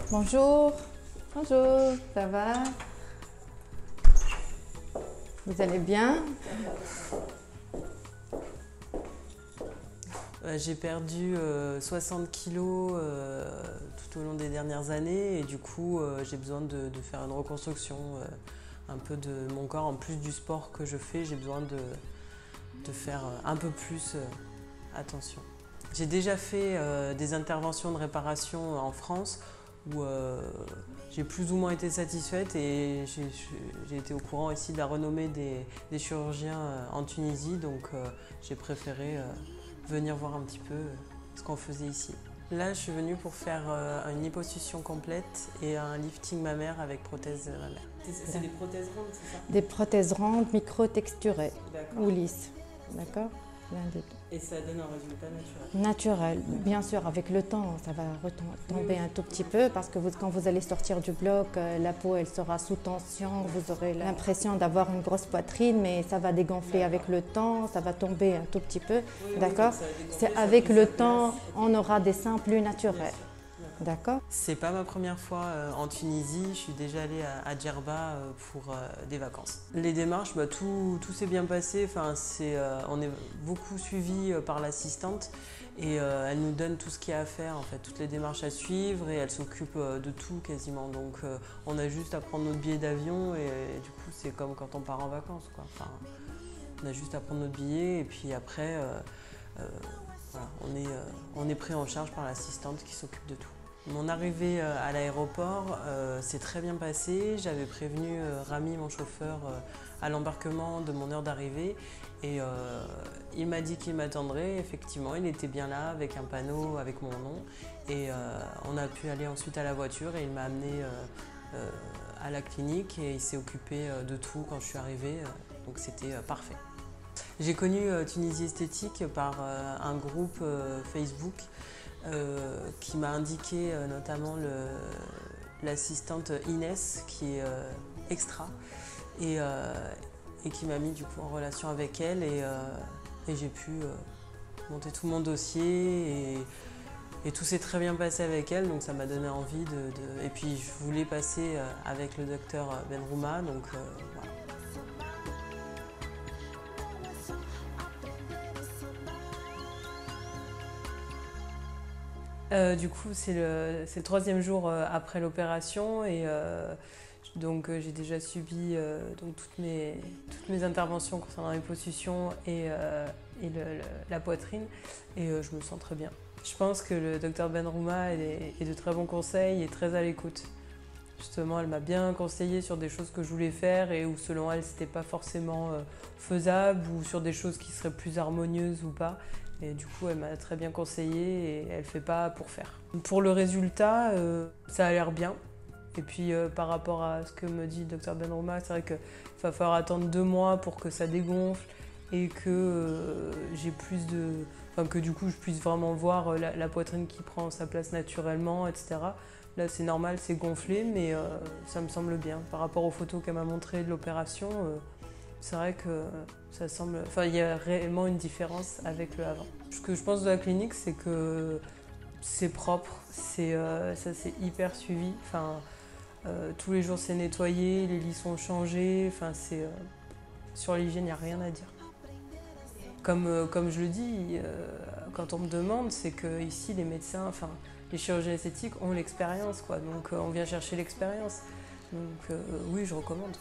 Bonjour, bonjour, ça va? Vous allez bien? J'ai perdu 60 kilos tout au long des dernières années et du coup j'ai besoin de faire une reconstruction un peu de mon corps. En plus du sport que je fais, j'ai besoin de faire un peu plus attention. J'ai déjà fait des interventions de réparation en France où j'ai plus ou moins été satisfaite et j'ai été au courant ici de la renommée des chirurgiens en Tunisie, donc j'ai préféré venir voir un petit peu ce qu'on faisait ici. Là, je suis venue pour faire une liposuction complète et un lifting mammaire avec prothèse mammaire. C'est des prothèses rondes, c'est ça? Des prothèses rondes, micro-texturées ou lisses, d'accord? L'un des deux. Et ça donne un résultat naturel? Naturel, bien sûr, avec le temps, ça va retomber un tout petit peu parce que quand vous allez sortir du bloc, la peau elle sera sous tension, vous aurez l'impression d'avoir une grosse poitrine, mais ça va dégonfler avec le temps, ça va tomber un tout petit peu, d'accord? C'est avec le temps, on aura des seins plus naturels. D'accord. C'est pas ma première fois en Tunisie, je suis déjà allée à Djerba pour des vacances. Les démarches, tout s'est bien passé, enfin, on est beaucoup suivi par l'assistante et elle nous donne tout ce qu'il y a à faire, en fait, toutes les démarches à suivre et elle s'occupe de tout quasiment. Donc on a juste à prendre notre billet d'avion et du coup c'est comme quand on part en vacances, quoi. Enfin, on a juste à prendre notre billet et puis après voilà, on est pris en charge par l'assistante qui s'occupe de tout. Mon arrivée à l'aéroport s'est très bien passée. J'avais prévenu Rami, mon chauffeur, à l'embarquement de mon heure d'arrivée et il m'a dit qu'il m'attendrait. Effectivement, il était bien là avec un panneau avec mon nom et on a pu aller ensuite à la voiture et il m'a amené à la clinique et il s'est occupé de tout quand je suis arrivée, donc c'était parfait. J'ai connu Tunisie Esthétique par un groupe Facebook qui m'a indiqué notamment l'assistante Inès qui est extra et qui m'a mis du coup en relation avec elle et j'ai pu monter tout mon dossier et tout s'est très bien passé avec elle, donc ça m'a donné envie et puis je voulais passer avec le docteur Benrouma, donc voilà. Du coup, c'est le 3e jour après l'opération et donc j'ai déjà subi donc toutes mes interventions concernant les liposuction et la poitrine et je me sens très bien. Je pense que le docteur Benrouma est de très bons conseils et très à l'écoute. Justement, elle m'a bien conseillé sur des choses que je voulais faire et où selon elle, c'était pas forcément faisable ou sur des choses qui seraient plus harmonieuses ou pas. Et du coup, elle m'a très bien conseillé et elle fait pas pour faire. Pour le résultat, ça a l'air bien. Et puis par rapport à ce que me dit le Dr Benrouma, c'est vrai qu'il va falloir attendre 2 mois pour que ça dégonfle et que j'ai plus de... Enfin, que du coup, je puisse vraiment voir la poitrine qui prend sa place naturellement, etc. Là, c'est normal, c'est gonflé, mais ça me semble bien. Par rapport aux photos qu'elle m'a montrées de l'opération, c'est vrai que ça semble... Enfin, il y a réellement une différence avec le avant. Ce que je pense de la clinique, c'est que c'est propre, ça c'est hyper suivi. Enfin, tous les jours, c'est nettoyé, les lits sont changés. Enfin, sur l'hygiène, il n'y a rien à dire. Comme je le dis, quand on me demande, c'est que ici, les médecins, enfin, les chirurgiens esthétiques ont l'expérience, quoi. Donc, on vient chercher l'expérience. Donc, oui, je recommande.